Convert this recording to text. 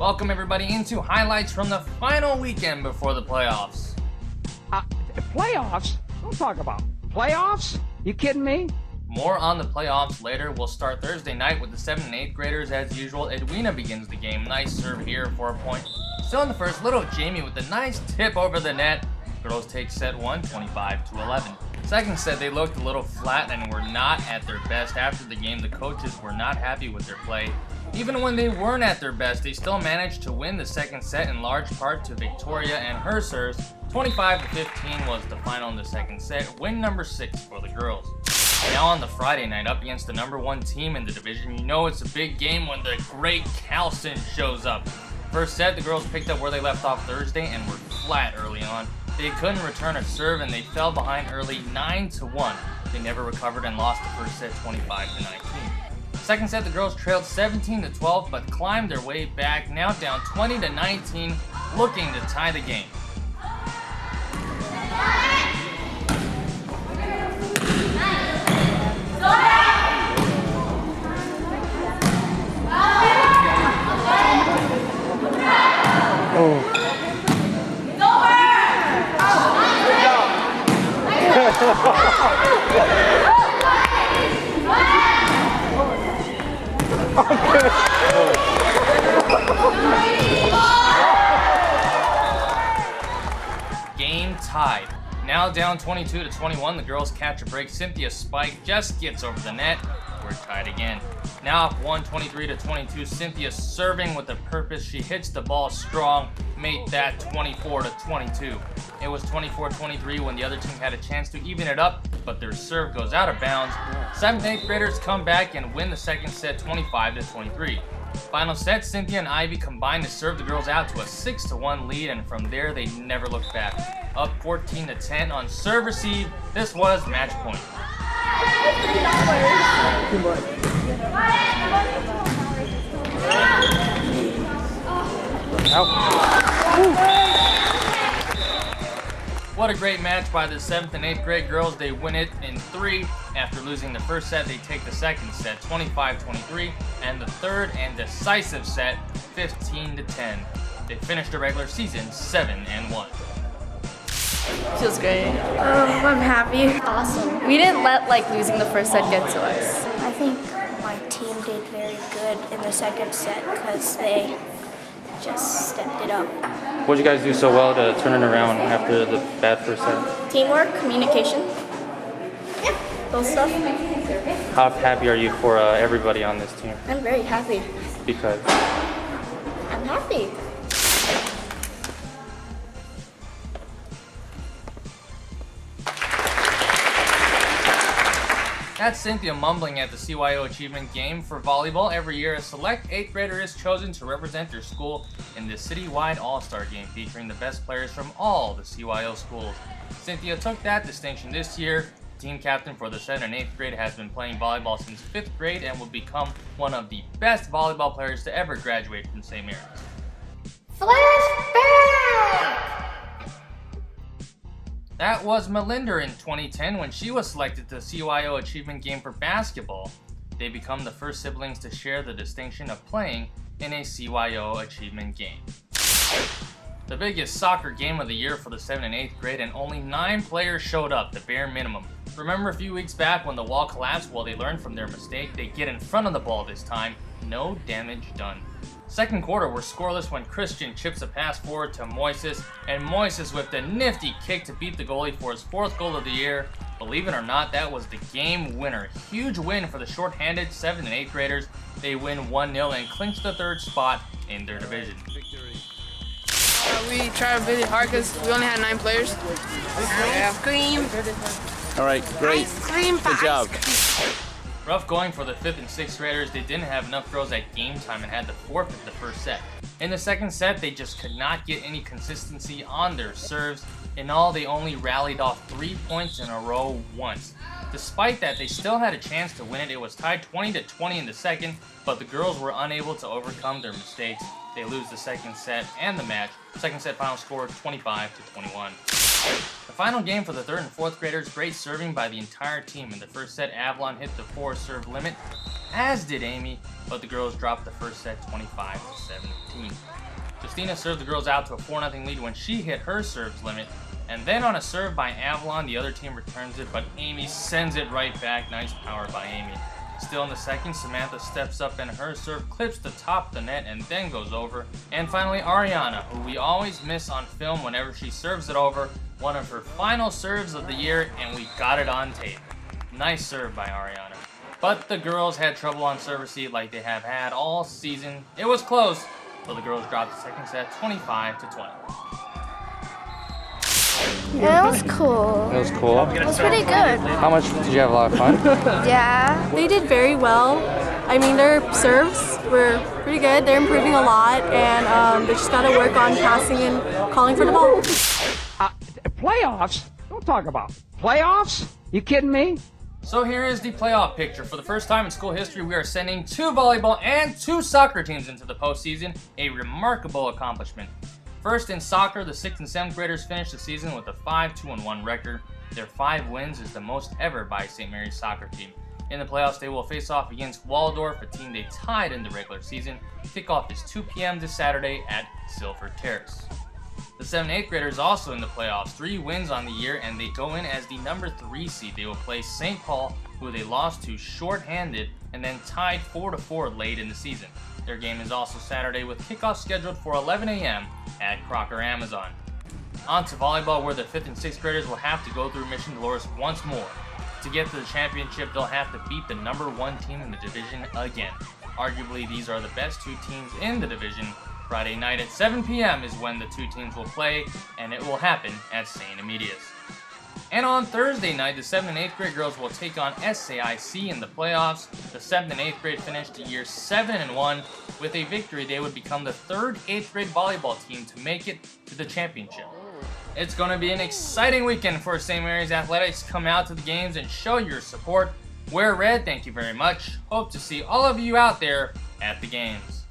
Welcome everybody into highlights from the final weekend before the playoffs. Playoffs? Don't talk about playoffs. You kidding me? More on the playoffs later. We'll start Thursday night with the 7th and 8th graders as usual. Edwina begins the game. Nice serve here for a point. Still in the first, little Jamie with a nice tip over the net. Girls take set 1, 25-11. Second set, they looked a little flat and were not at their best. After the game, the coaches were not happy with their play. Even when they weren't at their best, they still managed to win the second set in large part to Victoria and her serves. 25-15 was the final in the second set. Win number 6 for the girls. Now on the Friday night, up against the number 1 team in the division, you know it's a big game when the great Calson shows up. First set, the girls picked up where they left off Thursday and were flat early on. They couldn't return a serve and they fell behind early 9-1. They never recovered and lost the first set 25-19. Second set, the girls trailed 17-12 but climbed their way back, now down 20-19, looking to tie the game. Game tied. Now down 22-21, the girls catch a break. Cynthia Spike just gets over the net. We're tied again. Now up 23-22, Cynthia serving with a purpose. She hits the ball strong, made that 24-22. It was 24-23 when the other team had a chance to even it up, but their serve goes out of bounds. 7th and 8th graders come back and win the second set 25-23. Final set, Cynthia and Ivy combined to serve the girls out to a 6-1 lead, and from there they never looked back. Up 14-10 on serve receive, this was match point. What a great match by the 7th and 8th grade girls. They win it in 3. After losing the first set, they take the second set 25-23 and the third and decisive set 15-10. They finished the regular season 7-1. Feels great. I'm happy. Awesome. We didn't let losing the first set get to us. I think my team did very good in the second set because they just stepped it up. What did you guys do so well to turn it around after the bad first set? Teamwork, communication. Yeah, those stuff. How happy are you for everybody on this team? I'm very happy. Because? I'm happy. That's Cynthia mumbling at the CYO Achievement Game. For volleyball, every year a select 8th grader is chosen to represent their school in the citywide All-Star Game featuring the best players from all the CYO schools. Cynthia took that distinction this year. Team captain for the 7th and 8th grade has been playing volleyball since 5th grade and will become one of the best volleyball players to ever graduate from St. Mary's. Flashback! That was Melinda in 2010 when she was selected to the CYO Achievement Game for basketball. They become the first siblings to share the distinction of playing in a CYO Achievement Game. The biggest soccer game of the year for the 7th and 8th grade, and only 9 players showed up, the bare minimum. Remember a few weeks back when the wall collapsed? Well, they learned from their mistake. They get in front of the ball this time. No damage done. Second quarter, we're scoreless when Christian chips a pass forward to Moises, and Moises with a nifty kick to beat the goalie for his 4th goal of the year. Believe it or not, that was the game winner. Huge win for the short-handed 7th and 8th graders. They win 1-0 and clinch the 3rd spot in their division. We tried really hard because we only had 9 players. Ice cream. All right, great. Ice cream. Good job. Rough going for the 5th and 6th graders. They didn't have enough girls at game time and had to forfeit the first set. In the second set, they just could not get any consistency on their serves. In all, they only rallied off 3 points in a row once. Despite that, they still had a chance to win it. It was tied 20-20 in the second, but the girls were unable to overcome their mistakes. They lose the second set and the match. Second set final score 25-21. The final game for the 3rd and 4th graders, great serving by the entire team. In the first set, Avalon hit the 4-serve limit. as did Amy, but the girls dropped the first set 25-17. Justina served the girls out to a 4-0 lead when she hit her serves limit, and then on a serve by Avalon, the other team returns it, but Amy sends it right back. Nice power by Amy. Still in the second, Samantha steps up and her serve clips the top of the net and then goes over. And finally, Ariana, who we always miss on film whenever she serves it over, one of her final serves of the year, and we got it on tape. Nice serve by Ariana. But the girls had trouble on serve receipt like they have had all season. It was close, but the girls dropped the second set 25-20. Yeah, it was cool. It was cool. It was pretty good. How much did you have? A lot of fun? Yeah. They did very well. I mean, their serves were pretty good. They're improving a lot, and they just got to work on passing and calling for the ball. Playoffs? Don't talk about playoffs. You kidding me? So here is the playoff picture. For the first time in school history, we are sending 2 volleyball and 2 soccer teams into the postseason, a remarkable accomplishment. First in soccer, the 6th and 7th graders finished the season with a 5-2-1 record. Their 5 wins is the most ever by a St. Mary's soccer team. In the playoffs, they will face off against Waldorf, a team they tied in the regular season. Kickoff is 2 p.m. this Saturday at Silver Terrace. The 7th and 8th graders also in the playoffs, 3 wins on the year, and they go in as the number 3 seed. They will play St. Paul, who they lost to shorthanded, and then tied 4-4 late in the season. Their game is also Saturday with kickoff scheduled for 11 a.m. at Crocker Amazon. On to volleyball, where the 5th and 6th graders will have to go through Mission Dolores once more. To get to the championship, they'll have to beat the number 1 team in the division again. Arguably, these are the best 2 teams in the division. Friday night at 7 p.m. is when the 2 teams will play, and it will happen at St. Emilius. And on Thursday night, the 7th and 8th grade girls will take on SAIC in the playoffs. The 7th and 8th grade finished the year 7-1. With a victory, they would become the 3rd 8th grade volleyball team to make it to the championship. It's going to be an exciting weekend for St. Mary's Athletics. Come out to the games and show your support. Wear red, thank you very much. Hope to see all of you out there at the games.